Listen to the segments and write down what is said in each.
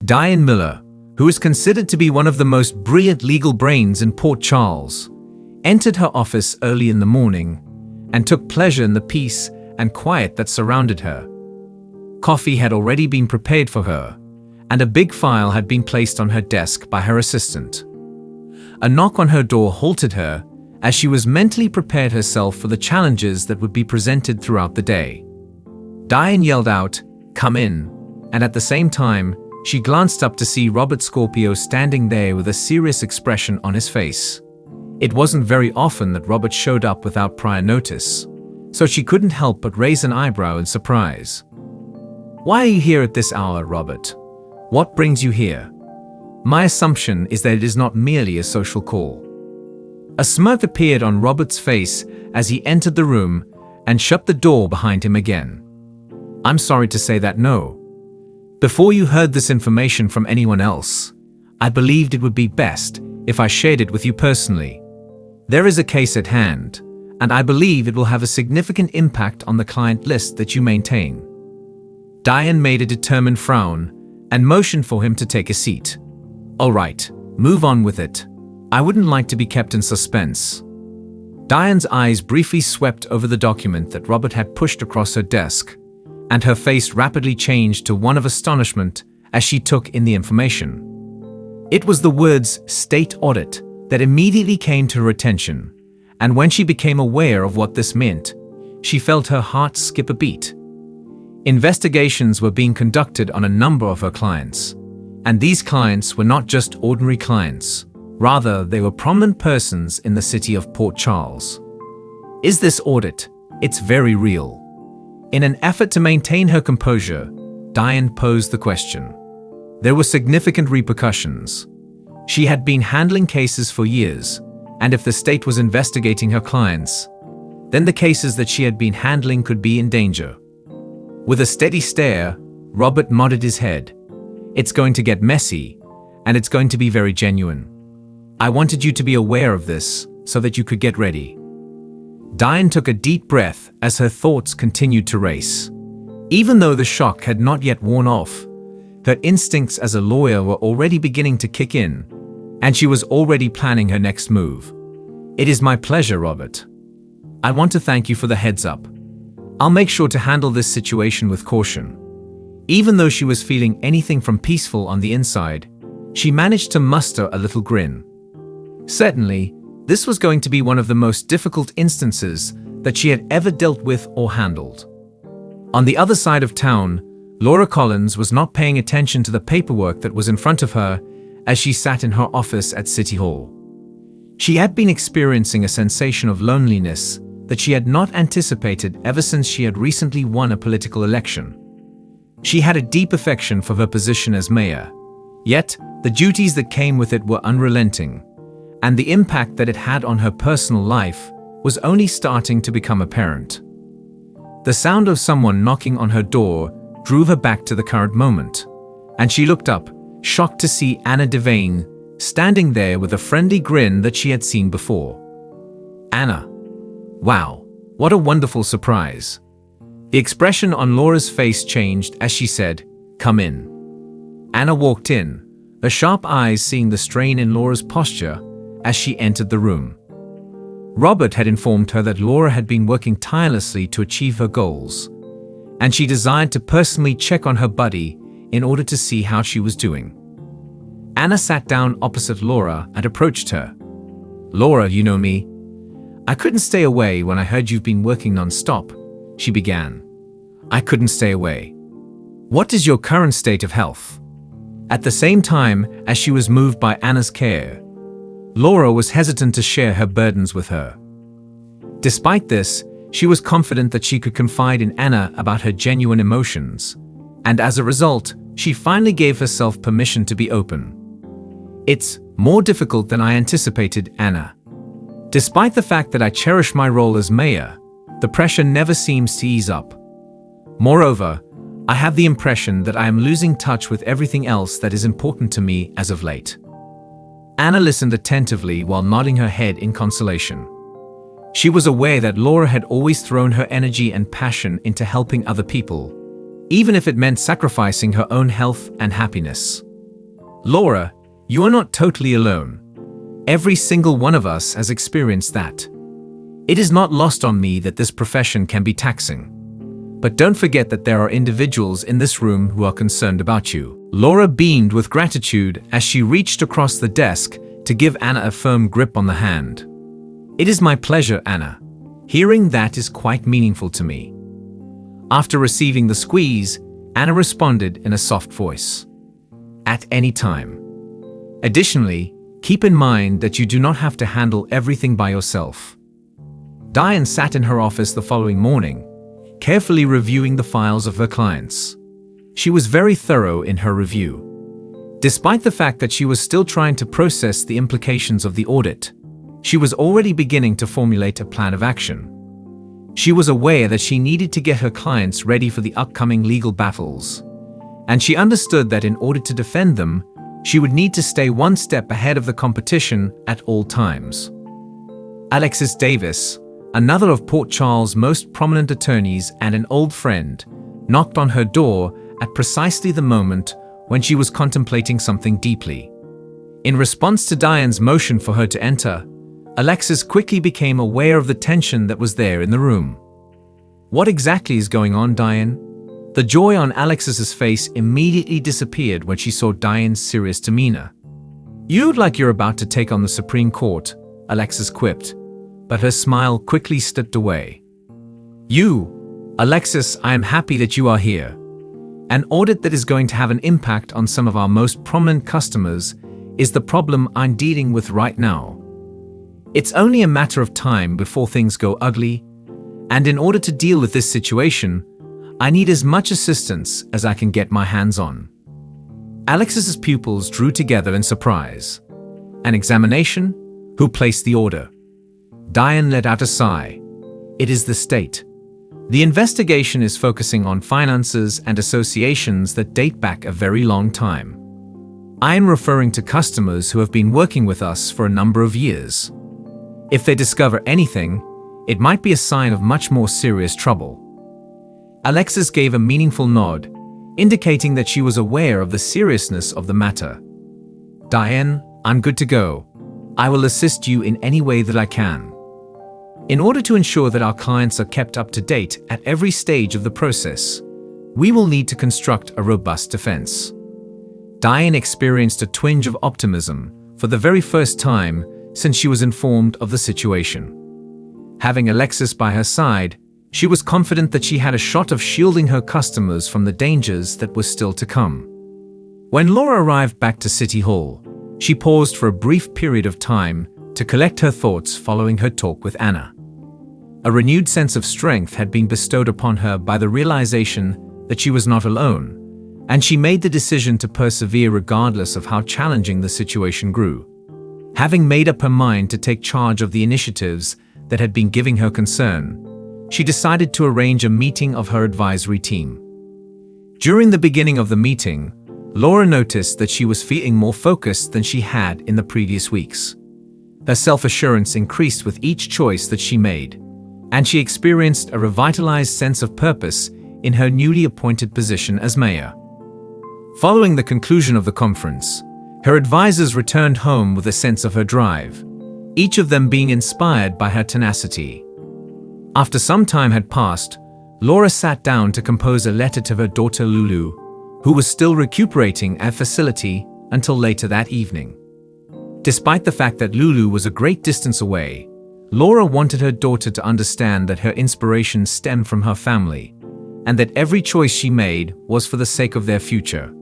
Diane Miller, who is considered to be one of the most brilliant legal brains in Port Charles, entered her office early in the morning and took pleasure in the peace and quiet that surrounded her. Coffee had already been prepared for her, and a big file had been placed on her desk by her assistant. A knock on her door halted her as she was mentally prepared herself for the challenges that would be presented throughout the day. Diane yelled out, "Come in," and at the same time, she glanced up to see Robert Scorpio standing there with a serious expression on his face. It wasn't very often that Robert showed up without prior notice, so she couldn't help but raise an eyebrow in surprise. "Why are you here at this hour, Robert? What brings you here?" "My assumption is that it is not merely a social call." A smirk appeared on Robert's face as he entered the room and shut the door behind him again. "I'm sorry to say that no. Before you heard this information from anyone else, I believed it would be best if I shared it with you personally. There is a case at hand, and I believe it will have a significant impact on the client list that you maintain." Diane made a determined frown and motioned for him to take a seat. "All right, move on with it. I wouldn't like to be kept in suspense." Diane's eyes briefly swept over the document that Robert had pushed across her desk, and her face rapidly changed to one of astonishment as she took in the information. It was the words "state audit" that immediately came to her attention, and when she became aware of what this meant, she felt her heart skip a beat. Investigations were being conducted on a number of her clients, and these clients were not just ordinary clients. Rather, they were prominent persons in the city of Port Charles. Is this audit? It's very real. In an effort to maintain her composure, Diane posed the question. There were significant repercussions. She had been handling cases for years, and if the state was investigating her clients, then the cases that she had been handling could be in danger. With a steady stare, Robert nodded his head. "It's going to get messy, and it's going to be very genuine. I wanted you to be aware of this so that you could get ready." Diane took a deep breath as her thoughts continued to race. Even though the shock had not yet worn off, her instincts as a lawyer were already beginning to kick in, and she was already planning her next move. "It is my pleasure, Robert. I want to thank you for the heads up. I'll make sure to handle this situation with caution." Even though she was feeling anything from peaceful on the inside, she managed to muster a little grin. Certainly, this was going to be one of the most difficult instances that she had ever dealt with or handled. On the other side of town, Laura Collins was not paying attention to the paperwork that was in front of her as she sat in her office at City Hall. She had been experiencing a sensation of loneliness that she had not anticipated ever since she had recently won a political election. She had a deep affection for her position as mayor, yet the duties that came with it were unrelenting, and the impact that it had on her personal life was only starting to become apparent. The sound of someone knocking on her door drew her back to the current moment, and she looked up, shocked to see Anna Devane standing there with a friendly grin that she had seen before. "Anna. Wow, what a wonderful surprise." The expression on Laura's face changed as she said, "Come in." Anna walked in, her sharp eyes seeing the strain in Laura's posture as she entered the room. Robert had informed her that Laura had been working tirelessly to achieve her goals, and she desired to personally check on her buddy in order to see how she was doing. Anna sat down opposite Laura and approached her. "Laura, you know me. I couldn't stay away when I heard you've been working non-stop," she began. "I couldn't stay away. What is your current state of health?" At the same time as she was moved by Anna's care, Laura was hesitant to share her burdens with her. Despite this, she was confident that she could confide in Anna about her genuine emotions, and as a result, she finally gave herself permission to be open. "It's more difficult than I anticipated, Anna. Despite the fact that I cherish my role as mayor, the pressure never seems to ease up. Moreover, I have the impression that I am losing touch with everything else that is important to me as of late." Anna listened attentively while nodding her head in consolation. She was aware that Laura had always thrown her energy and passion into helping other people, even if it meant sacrificing her own health and happiness. Laura, you are not totally alone. Every single one of us has experienced that. It is not lost on me that this profession can be taxing. But don't forget that there are individuals in this room who are concerned about you. Laura beamed with gratitude as she reached across the desk to give Anna a firm grip on the hand. It is my pleasure, Anna. Hearing that is quite meaningful to me. After receiving the squeeze, Anna responded in a soft voice. At any time. Additionally, keep in mind that you do not have to handle everything by yourself. Diane sat in her office the following morning, carefully reviewing the files of her clients. She was very thorough in her review. Despite the fact that she was still trying to process the implications of the audit, she was already beginning to formulate a plan of action. She was aware that she needed to get her clients ready for the upcoming legal battles, and she understood that in order to defend them, she would need to stay one step ahead of the competition at all times. Alexis Davis, another of Port Charles' most prominent attorneys and an old friend, knocked on her door at precisely the moment when she was contemplating something deeply. In response to Diane's motion for her to enter, Alexis quickly became aware of the tension that was there in the room. What exactly is going on, Diane? The joy on Alexis's face immediately disappeared when she saw Diane's serious demeanor. You look like you're about to take on the Supreme Court, Alexis quipped, but her smile quickly slipped away. Alexis, I am happy that you are here. An audit that is going to have an impact on some of our most prominent customers is the problem I'm dealing with right now. It's only a matter of time before things go ugly, and in order to deal with this situation, I need as much assistance as I can get my hands on. Alexis's pupils drew together in surprise. An examination? Who placed the order? Diane let out a sigh. It is the state. The investigation is focusing on finances and associations that date back a very long time. I am referring to customers who have been working with us for a number of years. If they discover anything, it might be a sign of much more serious trouble. Alexis gave a meaningful nod, indicating that she was aware of the seriousness of the matter. Diane, I'm good to go. I will assist you in any way that I can. In order to ensure that our clients are kept up to date at every stage of the process, we will need to construct a robust defense. Diane experienced a twinge of optimism for the very first time since she was informed of the situation. Having Alexis by her side, she was confident that she had a shot of shielding her customers from the dangers that were still to come. When Laura arrived back to City Hall, she paused for a brief period of time to collect her thoughts following her talk with Anna. A renewed sense of strength had been bestowed upon her by the realization that she was not alone, and she made the decision to persevere regardless of how challenging the situation grew. Having made up her mind to take charge of the initiatives that had been giving her concern, she decided to arrange a meeting of her advisory team. During the beginning of the meeting, Laura noticed that she was feeling more focused than she had in the previous weeks. Her self-assurance increased with each choice that she made, and she experienced a revitalized sense of purpose in her newly appointed position as mayor. Following the conclusion of the conference, her advisors returned home with a sense of her drive, each of them being inspired by her tenacity. After some time had passed, Laura sat down to compose a letter to her daughter Lulu, who was still recuperating at facility until later that evening. Despite the fact that Lulu was a great distance away, Laura wanted her daughter to understand that her inspiration stemmed from her family, and that every choice she made was for the sake of their future.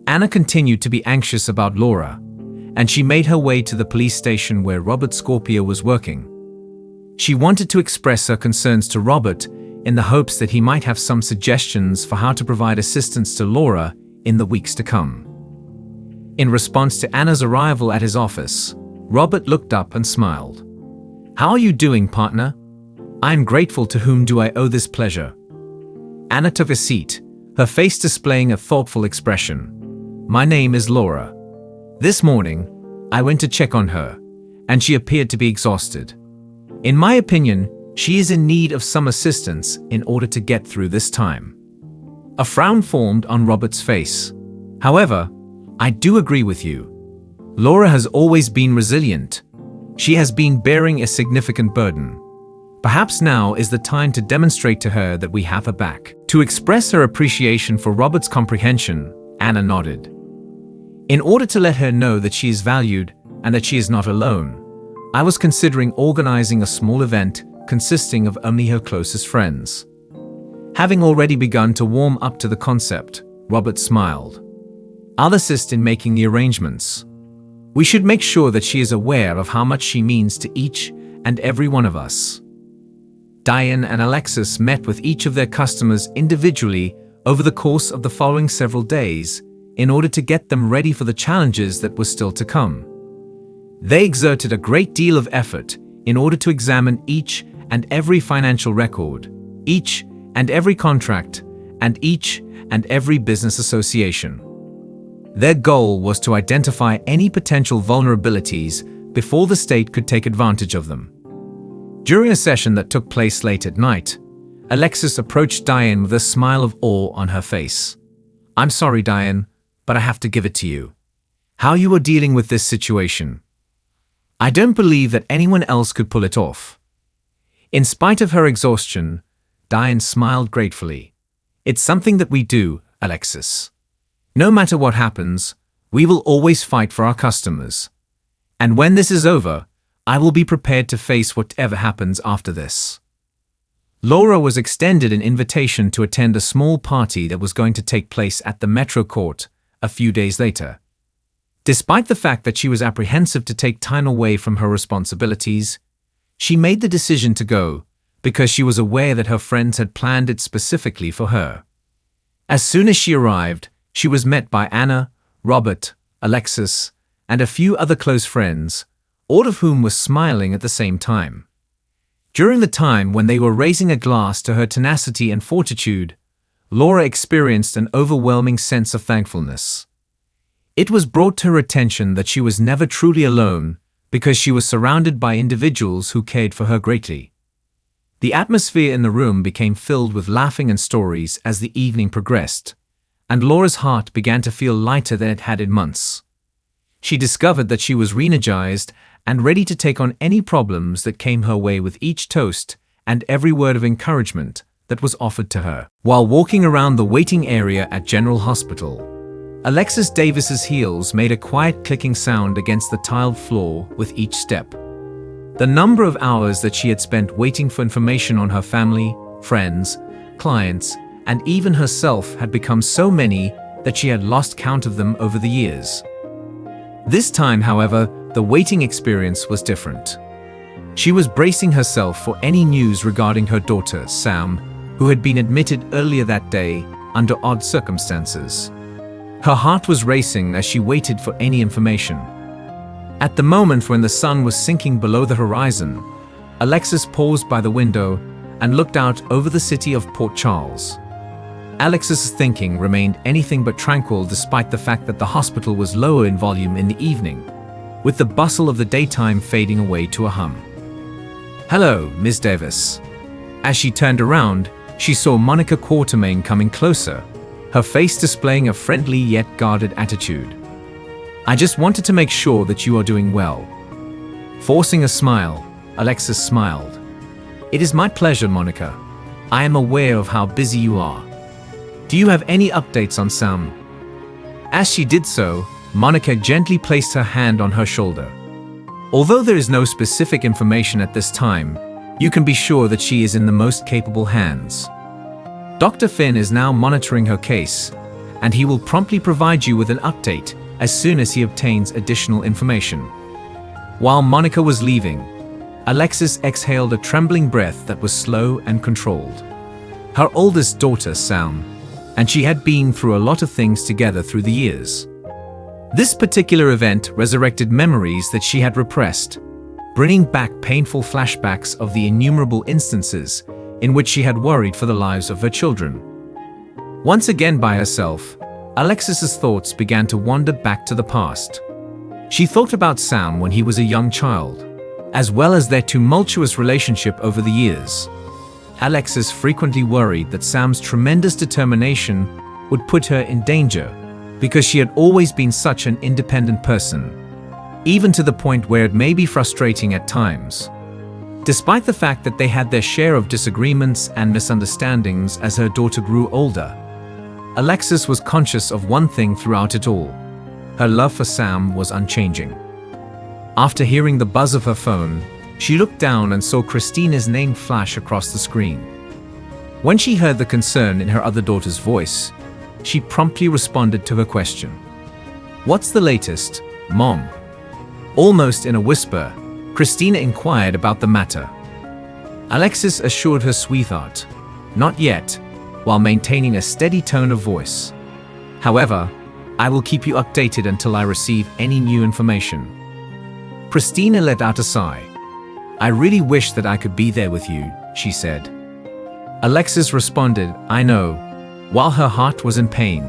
Anna continued to be anxious about Laura, and she made her way to the police station where Robert Scorpio was working. She wanted to express her concerns to Robert in the hopes that he might have some suggestions for how to provide assistance to Laura in the weeks to come. In response to Anna's arrival at his office, Robert looked up and smiled. "How are you doing, partner? I am grateful. To whom do I owe this pleasure?" Anna took a seat, her face displaying a thoughtful expression. "My name is Laura. This morning, I went to check on her, and she appeared to be exhausted. In my opinion, she is in need of some assistance in order to get through this time." A frown formed on Robert's face. However, I do agree with you. Laura has always been resilient. She has been bearing a significant burden. Perhaps now is the time to demonstrate to her that we have her back. To express her appreciation for Robert's comprehension, Anna nodded. In order to let her know that she is valued and that she is not alone, I was considering organizing a small event consisting of only her closest friends. Having already begun to warm up to the concept, Robert smiled. I'll assist in making the arrangements. We should make sure that she is aware of how much she means to each and every one of us. Diane and Alexis met with each of their customers individually over the course of the following several days in order to get them ready for the challenges that were still to come. They exerted a great deal of effort in order to examine each and every financial record, each and every contract, and each and every business association. Their goal was to identify any potential vulnerabilities before the state could take advantage of them. During a session that took place late at night, Alexis approached Diane with a smile of awe on her face. I'm sorry, Diane, but I have to give it to you. How you are dealing with this situation. I don't believe that anyone else could pull it off. In spite of her exhaustion, Diane smiled gratefully. It's something that we do, Alexis. No matter what happens, we will always fight for our customers. And when this is over, I will be prepared to face whatever happens after this. Laura was extended an invitation to attend a small party that was going to take place at the Metro Court a few days later. Despite the fact that she was apprehensive to take time away from her responsibilities, she made the decision to go because she was aware that her friends had planned it specifically for her. As soon as she arrived, she was met by Anna, Robert, Alexis, and a few other close friends, all of whom were smiling at the same time. During the time when they were raising a glass to her tenacity and fortitude, Laura experienced an overwhelming sense of thankfulness. It was brought to her attention that she was never truly alone because she was surrounded by individuals who cared for her greatly. The atmosphere in the room became filled with laughing and stories as the evening progressed, and Laura's heart began to feel lighter than it had in months. She discovered that she was re-energized and ready to take on any problems that came her way with each toast and every word of encouragement that was offered to her. While walking around the waiting area at General Hospital, Alexis Davis's heels made a quiet clicking sound against the tiled floor with each step. The number of hours that she had spent waiting for information on her family, friends, clients, and even herself had become so many that she had lost count of them over the years. This time, however, the waiting experience was different. She was bracing herself for any news regarding her daughter, Sam, who had been admitted earlier that day under odd circumstances. Her heart was racing as she waited for any information. At the moment when the sun was sinking below the horizon, Alexis paused by the window and looked out over the city of Port Charles. Alexis's thinking remained anything but tranquil despite the fact that the hospital was lower in volume in the evening, with the bustle of the daytime fading away to a hum. "Hello, Miss Davis." As she turned around, she saw Monica Quartermain coming closer, her face displaying a friendly yet guarded attitude. "I just wanted to make sure that you are doing well." Forcing a smile, Alexis smiled. "It is my pleasure, Monica. I am aware of how busy you are. Do you have any updates on Sam?" As she did so, Monica gently placed her hand on her shoulder. "Although there is no specific information at this time, you can be sure that she is in the most capable hands. Dr. Finn is now monitoring her case, and he will promptly provide you with an update as soon as he obtains additional information." While Monica was leaving, Alexis exhaled a trembling breath that was slow and controlled. Her oldest daughter, Sam, and she had been through a lot of things together through the years. This particular event resurrected memories that she had repressed, bringing back painful flashbacks of the innumerable instances in which she had worried for the lives of her children. Once again by herself, Alexis's thoughts began to wander back to the past. She thought about Sam when he was a young child, as well as their tumultuous relationship over the years. Alexis frequently worried that Sam's tremendous determination would put her in danger, because she had always been such an independent person, even to the point where it may be frustrating at times. Despite the fact that they had their share of disagreements and misunderstandings as her daughter grew older, Alexis was conscious of one thing throughout it all. Her love for Sam was unchanging. After hearing the buzz of her phone, she looked down and saw Christina's name flash across the screen. When she heard the concern in her other daughter's voice, she promptly responded to her question. "What's the latest, Mom?" Almost in a whisper, Christina inquired about the matter. Alexis assured her sweetheart, "Not yet," while maintaining a steady tone of voice. "However, I will keep you updated until I receive any new information." Christina let out a sigh. "I really wish that I could be there with you," she said. Alexis responded, "I know," while her heart was in pain.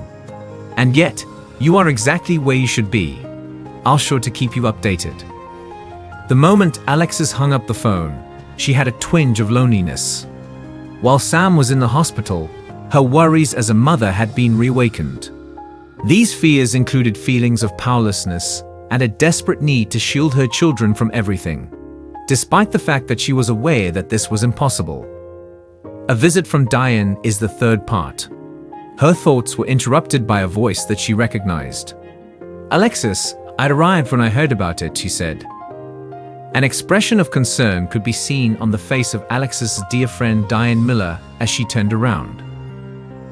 "And yet, you are exactly where you should be. I'll sure to keep you updated." The moment Alexis hung up the phone, she had a twinge of loneliness. While Sam was in the hospital, her worries as a mother had been reawakened. These fears included feelings of powerlessness and a desperate need to shield her children from everything, despite the fact that she was aware that this was impossible. A visit from Diane is the third part. Her thoughts were interrupted by a voice that she recognized. "Alexis, I'd arrived when I heard about it," she said. An expression of concern could be seen on the face of Alexis's dear friend Diane Miller as she turned around.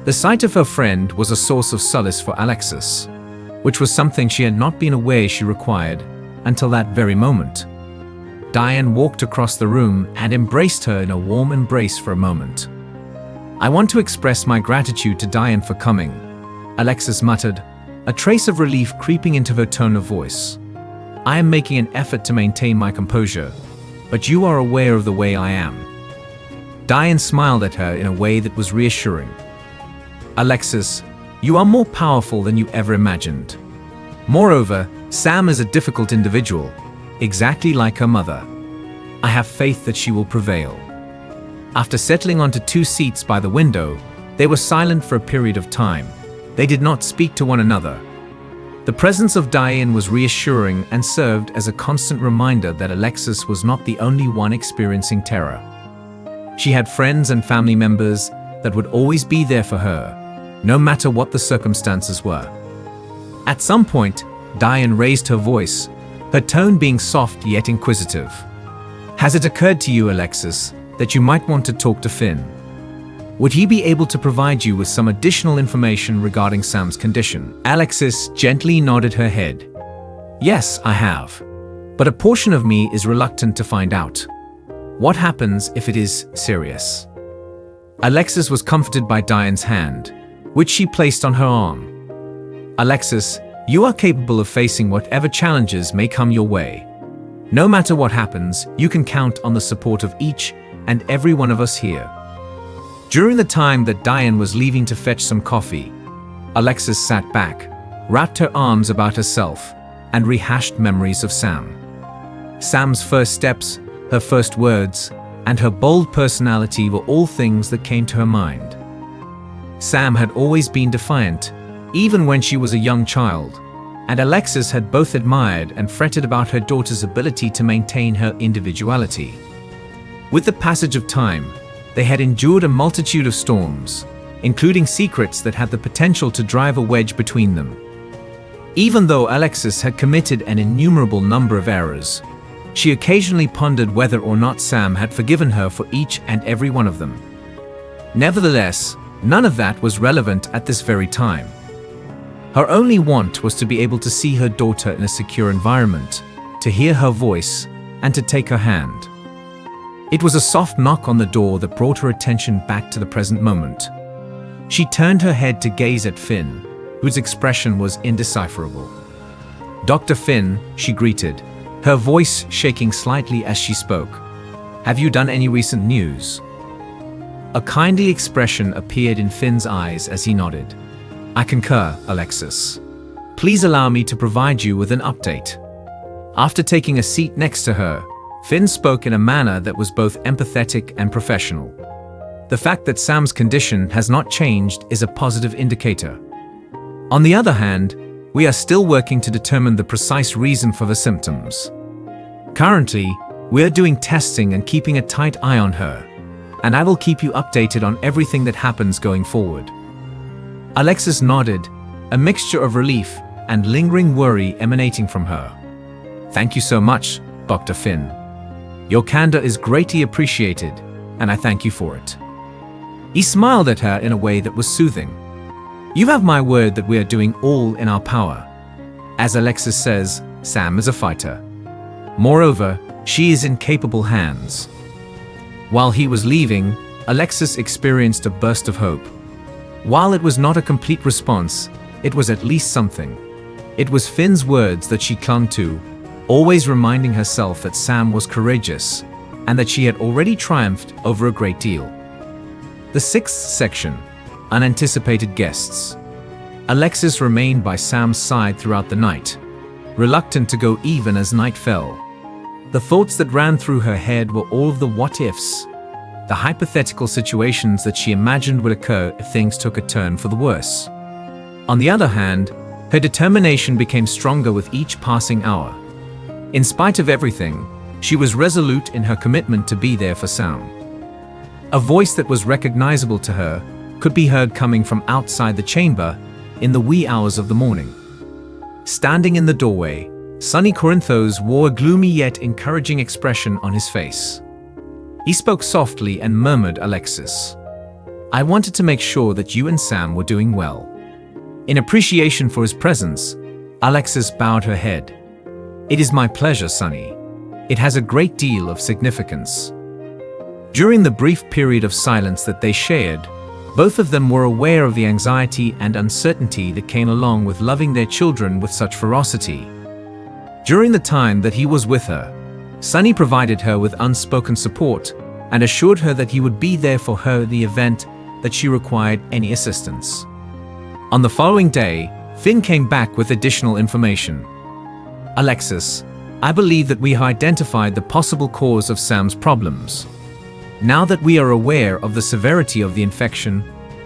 The sight of her friend was a source of solace for Alexis, which was something she had not been aware she required until that very moment. Diane walked across the room and embraced her in a warm embrace for a moment. "I want to express my gratitude to Diane for coming," Alexis muttered, a trace of relief creeping into her tone of voice. "I am making an effort to maintain my composure, but you are aware of the way I am." Diane smiled at her in a way that was reassuring. "Alexis, you are more powerful than you ever imagined. Moreover, Sam is a difficult individual, exactly like her mother. I have faith that she will prevail." After settling onto two seats by the window, they were silent for a period of time. They did not speak to one another. The presence of Diane was reassuring and served as a constant reminder that Alexis was not the only one experiencing terror. She had friends and family members that would always be there for her, no matter what the circumstances were. At some point, Diane raised her voice, her tone being soft yet inquisitive. "Has it occurred to you, Alexis, that you might want to talk to Finn? Would he be able to provide you with some additional information regarding Sam's condition?" Alexis gently nodded her head. "Yes, I have. But a portion of me is reluctant to find out. What happens if it is serious?" Alexis was comforted by Diane's hand, which she placed on her arm. "Alexis, you are capable of facing whatever challenges may come your way. No matter what happens, you can count on the support of each and every one of us here." During the time that Diane was leaving to fetch some coffee, Alexis sat back, wrapped her arms about herself, and rehashed memories of Sam. Sam's first steps, her first words, and her bold personality were all things that came to her mind. Sam had always been defiant, even when she was a young child, and Alexis had both admired and fretted about her daughter's ability to maintain her individuality. With the passage of time, they had endured a multitude of storms, including secrets that had the potential to drive a wedge between them. Even though Alexis had committed an innumerable number of errors, she occasionally pondered whether or not Sam had forgiven her for each and every one of them. Nevertheless, none of that was relevant at this very time. Her only want was to be able to see her daughter in a secure environment, to hear her voice, and to take her hand. It was a soft knock on the door that brought her attention back to the present moment. She turned her head to gaze at Finn, whose expression was indecipherable. "Dr. Finn," she greeted, her voice shaking slightly as she spoke. "Have you done any recent news?" A kindly expression appeared in Finn's eyes as he nodded. "I concur, Alexis. Please allow me to provide you with an update." After taking a seat next to her, Finn spoke in a manner that was both empathetic and professional. "The fact that Sam's condition has not changed is a positive indicator. On the other hand, we are still working to determine the precise reason for the symptoms. Currently, we are doing testing and keeping a tight eye on her, and I will keep you updated on everything that happens going forward." Alexis nodded, a mixture of relief and lingering worry emanating from her. "Thank you so much, Dr. Finn. Your candor is greatly appreciated, and I thank you for it." He smiled at her in a way that was soothing. "You have my word that we are doing all in our power. As Alexis says, Sam is a fighter. Moreover, she is in capable hands." While he was leaving, Alexis experienced a burst of hope. While it was not a complete response, it was at least something. It was Finn's words that she clung to, always reminding herself that Sam was courageous and that she had already triumphed over a great deal. The sixth section, Unanticipated Guests. Alexis remained by Sam's side throughout the night, reluctant to go even as night fell. The thoughts that ran through her head were all of the what-ifs, the hypothetical situations that she imagined would occur if things took a turn for the worse. On the other hand, her determination became stronger with each passing hour. In spite of everything, she was resolute in her commitment to be there for Sam. A voice that was recognizable to her could be heard coming from outside the chamber in the wee hours of the morning. Standing in the doorway, Sonny Corinthos wore a gloomy yet encouraging expression on his face. He spoke softly and murmured, "Alexis, I wanted to make sure that you and Sam were doing well." In appreciation for his presence, Alexis bowed her head. "It is my pleasure, Sonny. It has a great deal of significance." During the brief period of silence that they shared, both of them were aware of the anxiety and uncertainty that came along with loving their children with such ferocity. During the time that he was with her, Sonny provided her with unspoken support and assured her that he would be there for her in the event that she required any assistance. On the following day, Finn came back with additional information. "Alexis, I believe that we have identified the possible cause of Sam's problems. Now that we are aware of the severity of the infection,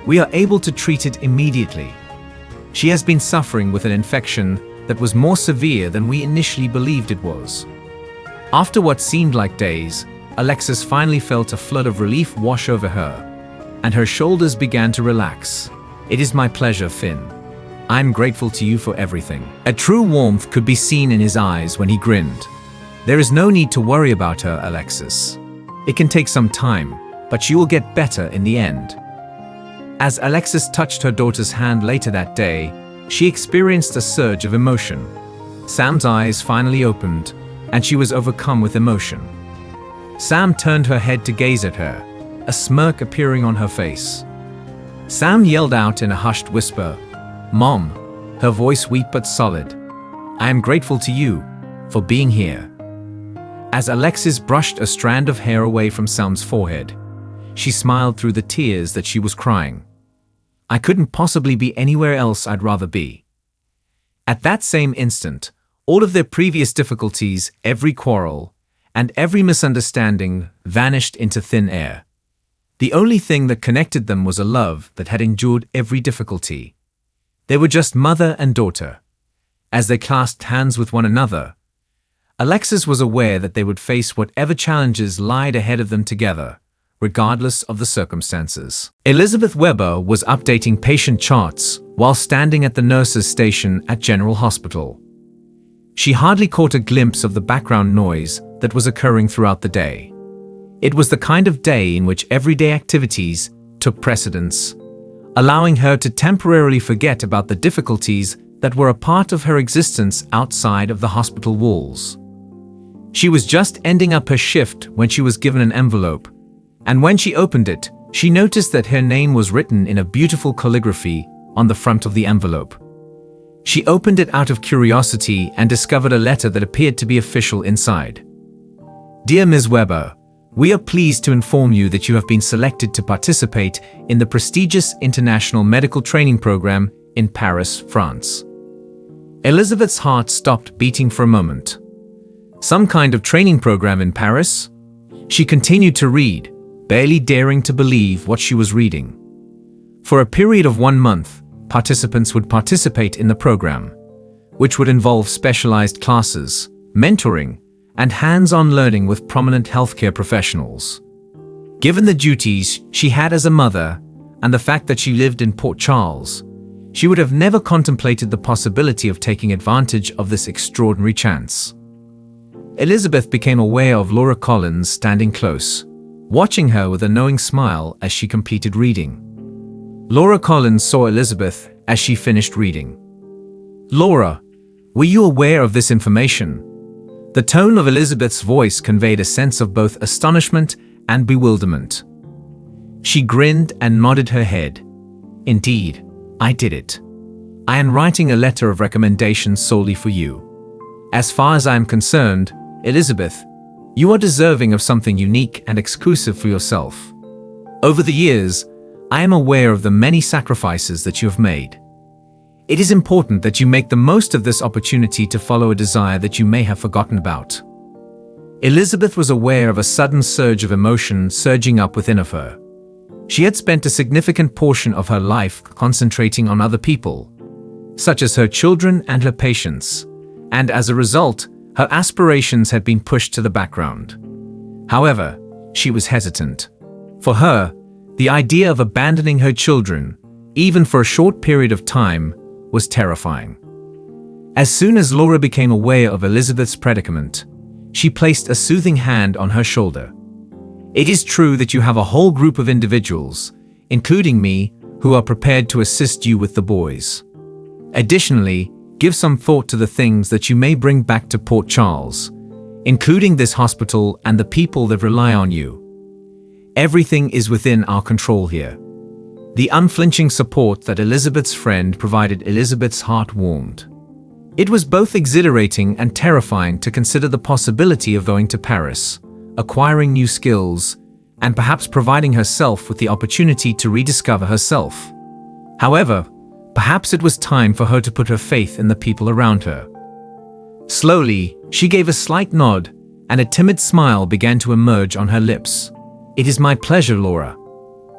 we are able to treat it immediately. She has been suffering with an infection that was more severe than we initially believed it was." After what seemed like days, Alexis finally felt a flood of relief wash over her, and her shoulders began to relax. "It is my pleasure, Finn. I'm grateful to you for everything." A true warmth could be seen in his eyes when he grinned. "There is no need to worry about her, Alexis. It can take some time, but she will get better in the end." As Alexis touched her daughter's hand later that day, she experienced a surge of emotion. Sam's eyes finally opened, and she was overcome with emotion. Sam turned her head to gaze at her, a smirk appearing on her face. Sam yelled out in a hushed whisper, "Mom," her voice weak but solid. "I am grateful to you for being here." As Alexis brushed a strand of hair away from Sam's forehead, she smiled through the tears that she was crying. "I couldn't possibly be anywhere else I'd rather be." At that same instant, all of their previous difficulties, every quarrel, and every misunderstanding vanished into thin air. The only thing that connected them was a love that had endured every difficulty. They were just mother and daughter. As they clasped hands with one another, Alexis was aware that they would face whatever challenges lied ahead of them together, regardless of the circumstances. Elizabeth Weber was updating patient charts while standing at the nurse's station at General Hospital. She hardly caught a glimpse of the background noise that was occurring throughout the day. It was the kind of day in which everyday activities took precedence, allowing her to temporarily forget about the difficulties that were a part of her existence outside of the hospital walls. She was just ending up her shift when she was given an envelope, and when she opened it, she noticed that her name was written in a beautiful calligraphy on the front of the envelope. She opened it out of curiosity and discovered a letter that appeared to be official inside. "Dear Ms. Weber, we are pleased to inform you that you have been selected to participate in the prestigious International Medical Training Program in Paris, France." Elizabeth's heart stopped beating for a moment. Some kind of training program in Paris? She continued to read, barely daring to believe what she was reading. For a period of 1 month, participants would participate in the program, which would involve specialized classes, mentoring, and hands-on learning with prominent healthcare professionals. Given the duties she had as a mother and the fact that she lived in Port Charles, she would have never contemplated the possibility of taking advantage of this extraordinary chance. Elizabeth became aware of Laura Collins standing close, watching her with a knowing smile as she completed reading. Laura Collins saw Elizabeth as she finished reading. "Laura, were you aware of this information?" The tone of Elizabeth's voice conveyed a sense of both astonishment and bewilderment. She grinned and nodded her head. "Indeed, I did it. I am writing a letter of recommendation solely for you. As far as I am concerned, Elizabeth, you are deserving of something unique and exclusive for yourself. Over the years, I am aware of the many sacrifices that you have made. It is important that you make the most of this opportunity to follow a desire that you may have forgotten about." Elizabeth was aware of a sudden surge of emotion surging up within of her. She had spent a significant portion of her life concentrating on other people, such as her children and her patients, and as a result, her aspirations had been pushed to the background. However, she was hesitant. For her, the idea of abandoning her children, even for a short period of time, was terrifying. As soon as Laura became aware of Elizabeth's predicament, she placed a soothing hand on her shoulder. "It is true that you have a whole group of individuals, including me, who are prepared to assist you with the boys. Additionally, give some thought to the things that you may bring back to Port Charles, including this hospital and the people that rely on you. Everything is within our control here." The unflinching support that Elizabeth's friend provided Elizabeth's heart warmed. It was both exhilarating and terrifying to consider the possibility of going to Paris, acquiring new skills, and perhaps providing herself with the opportunity to rediscover herself. However, perhaps it was time for her to put her faith in the people around her. Slowly, she gave a slight nod, and a timid smile began to emerge on her lips. "It is my pleasure, Laura.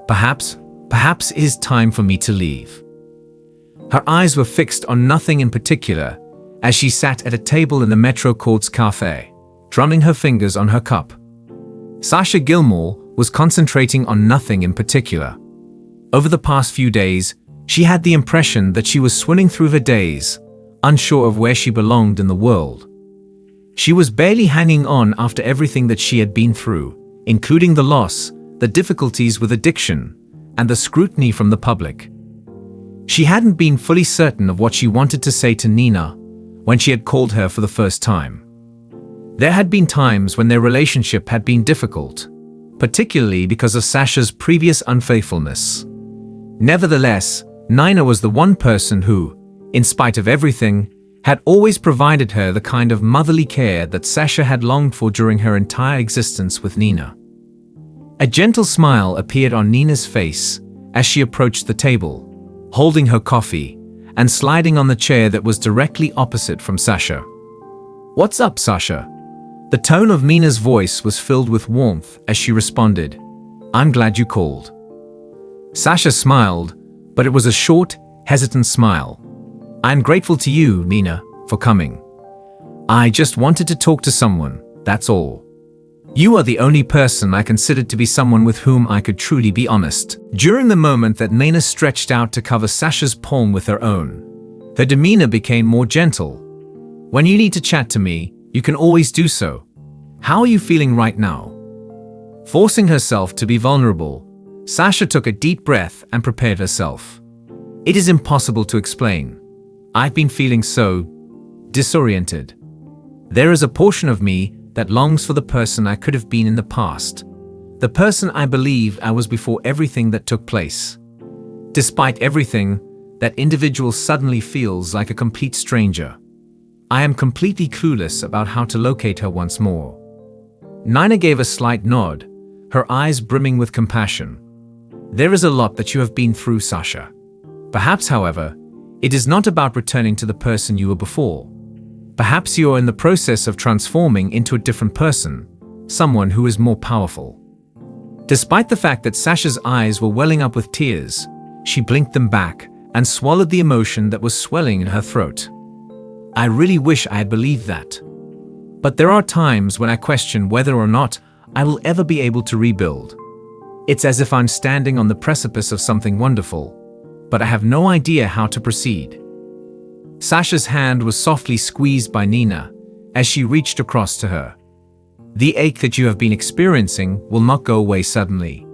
Perhaps it is time for me to leave." Her eyes were fixed on nothing in particular as she sat at a table in the Metro Courts Cafe, drumming her fingers on her cup. Sasha Gilmore was concentrating on nothing in particular. Over the past few days, she had the impression that she was swimming through her days, unsure of where she belonged in the world. She was barely hanging on after everything that she had been through, including the loss, the difficulties with addiction, and the scrutiny from the public. She hadn't been fully certain of what she wanted to say to Nina when she had called her for the first time. There had been times when their relationship had been difficult, particularly because of Sasha's previous unfaithfulness. Nevertheless, Nina was the one person who, in spite of everything, had always provided her the kind of motherly care that Sasha had longed for during her entire existence with Nina. A gentle smile appeared on Nina's face as she approached the table, holding her coffee and sliding on the chair that was directly opposite from Sasha. "What's up, Sasha?" The tone of Nina's voice was filled with warmth as she responded, "I'm glad you called." Sasha smiled, but it was a short, hesitant smile. "I'm grateful to you, Nina, for coming. I just wanted to talk to someone, that's all. You are the only person I considered to be someone with whom I could truly be honest." During the moment that Nina stretched out to cover Sasha's palm with her own, her demeanor became more gentle. "When you need to chat to me, you can always do so. How are you feeling right now?" Forcing herself to be vulnerable, Sasha took a deep breath and prepared herself. "It is impossible to explain. I've been feeling so disoriented. There is a portion of me that longs for the person I could have been in the past, the person I believed I was before everything that took place. Despite everything, that individual suddenly feels like a complete stranger. I am completely clueless about how to locate her once more." Nina gave a slight nod, her eyes brimming with compassion. "There is a lot that you have been through, Sasha. Perhaps, however, it is not about returning to the person you were before. Perhaps you are in the process of transforming into a different person, someone who is more powerful." Despite the fact that Sasha's eyes were welling up with tears, she blinked them back and swallowed the emotion that was swelling in her throat. I really wish I had believed that. But there are times when I question whether or not I will ever be able to rebuild. It's as if I'm standing on the precipice of something wonderful, but I have no idea how to proceed. Sasha's hand was softly squeezed by Nina as she reached across to her. The ache that you have been experiencing will not go away suddenly.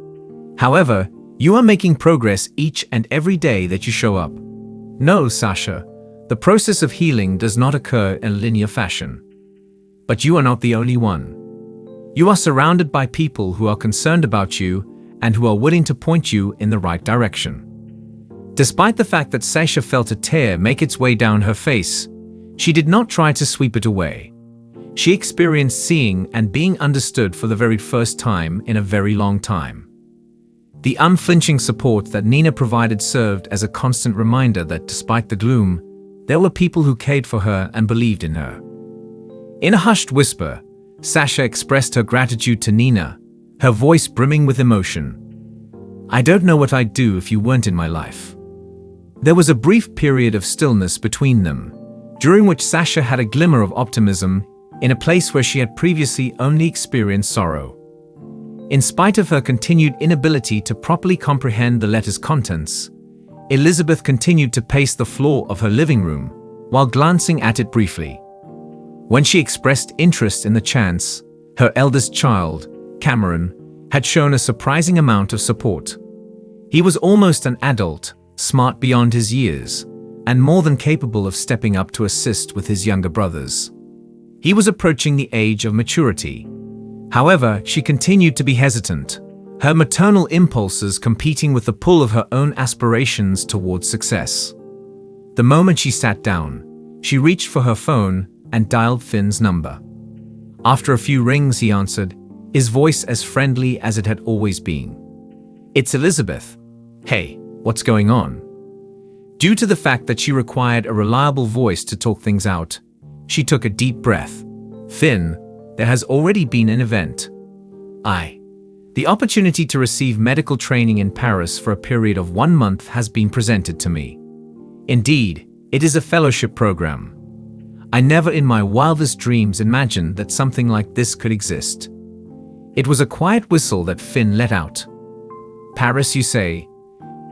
However, you are making progress each and every day that you show up. No, Sasha, the process of healing does not occur in a linear fashion. But you are not the only one. You are surrounded by people who are concerned about you and who are willing to point you in the right direction. Despite the fact that Sasha felt a tear make its way down her face, she did not try to sweep it away. She experienced seeing and being understood for the very first time in a very long time. The unflinching support that Nina provided served as a constant reminder that despite the gloom, there were people who cared for her and believed in her. In a hushed whisper, Sasha expressed her gratitude to Nina, her voice brimming with emotion. I don't know what I'd do if you weren't in my life. There was a brief period of stillness between them, during which Sasha had a glimmer of optimism in a place where she had previously only experienced sorrow. In spite of her continued inability to properly comprehend the letter's contents, Elizabeth continued to pace the floor of her living room while glancing at it briefly. When she expressed interest in the chance, her eldest child, Cameron, had shown a surprising amount of support. He was almost an adult, smart beyond his years, and more than capable of stepping up to assist with his younger brothers. He was approaching the age of maturity. However, she continued to be hesitant, her maternal impulses competing with the pull of her own aspirations towards success. The moment she sat down, she reached for her phone and dialed Finn's number. After a few rings, he answered, his voice as friendly as it had always been. It's Elizabeth. Hey, what's going on? Due to the fact that she required a reliable voice to talk things out, she took a deep breath. Finn, there has already been an event. The opportunity to receive medical training in Paris for a period of 1 month has been presented to me. Indeed, it is a fellowship program. I never in my wildest dreams imagined that something like this could exist. It was a quiet whistle that Finn let out. Paris, you say?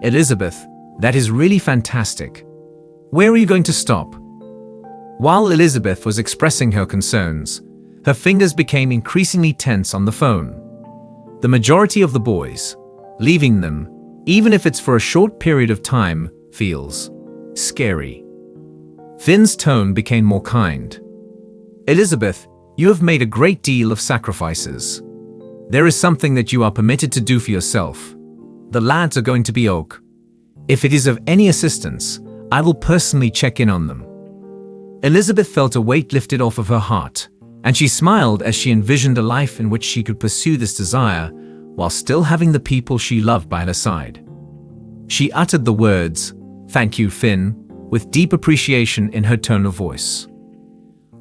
Elizabeth, that is really fantastic. Where are you going to stop? While Elizabeth was expressing her concerns, her fingers became increasingly tense on the phone. The majority of the boys, leaving them, even if it's for a short period of time, feels scary. Finn's tone became more kind. Elizabeth, you have made a great deal of sacrifices. There is something that you are permitted to do for yourself. The lads are going to be okay. If it is of any assistance, I will personally check in on them. Elizabeth felt a weight lifted off of her heart, and she smiled as she envisioned a life in which she could pursue this desire while still having the people she loved by her side. She uttered the words, "Thank you, Finn," with deep appreciation in her tone of voice.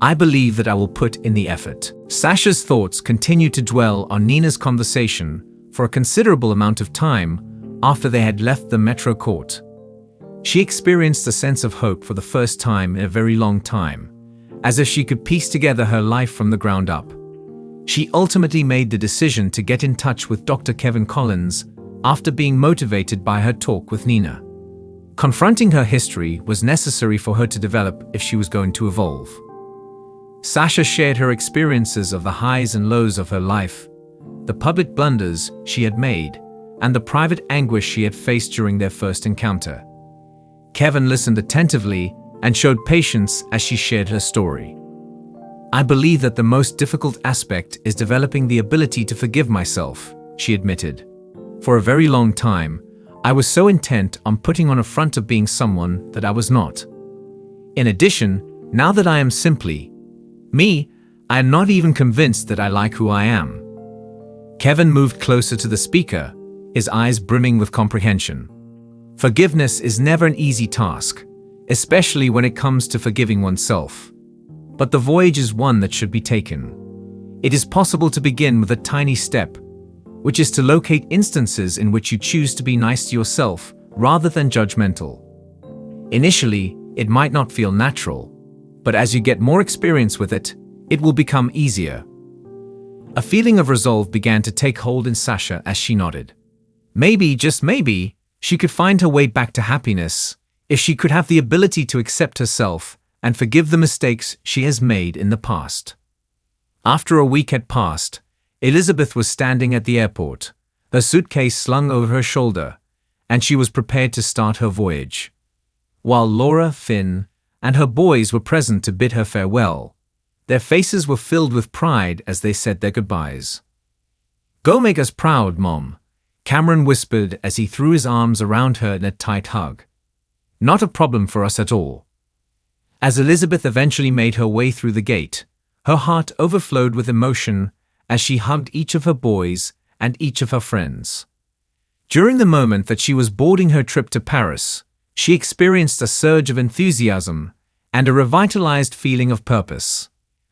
I believe that I will put in the effort. Sasha's thoughts continued to dwell on Nina's conversation for a considerable amount of time after they had left the Metro Court. She experienced a sense of hope for the first time in a very long time, as if she could piece together her life from the ground up. She ultimately made the decision to get in touch with Dr. Kevin Collins after being motivated by her talk with Nina. Confronting her history was necessary for her to develop if she was going to evolve. Sasha shared her experiences of the highs and lows of her life, the public blunders she had made, and the private anguish she had faced during their first encounter. Kevin listened attentively and showed patience as she shared her story. I believe that the most difficult aspect is developing the ability to forgive myself, she admitted. For a very long time, I was so intent on putting on a front of being someone that I was not. In addition, now that I am simply me, I am not even convinced that I like who I am. Kevin moved closer to the speaker, his eyes brimming with comprehension. Forgiveness is never an easy task, especially when it comes to forgiving oneself. But the voyage is one that should be taken. It is possible to begin with a tiny step, which is to locate instances in which you choose to be nice to yourself rather than judgmental. Initially, it might not feel natural, but as you get more experience with it, it will become easier. A feeling of resolve began to take hold in Sasha as she nodded. Maybe, just maybe, she could find her way back to happiness if she could have the ability to accept herself and forgive the mistakes she has made in the past. After a week had passed, Elizabeth was standing at the airport, her suitcase slung over her shoulder, and she was prepared to start her voyage. While Laura, Finn, and her boys were present to bid her farewell, their faces were filled with pride as they said their goodbyes. "Go make us proud, Mom," Cameron whispered as he threw his arms around her in a tight hug. "Not a problem for us at all." As Elizabeth eventually made her way through the gate, her heart overflowed with emotion as she hugged each of her boys and each of her friends. During the moment that she was boarding her trip to Paris, she experienced a surge of enthusiasm and a revitalized feeling of purpose.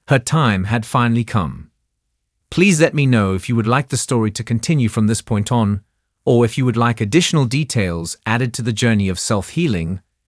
Her time had finally come. Please let me know if you would like the story to continue from this point on, or if you would like additional details added to the journey of self-healing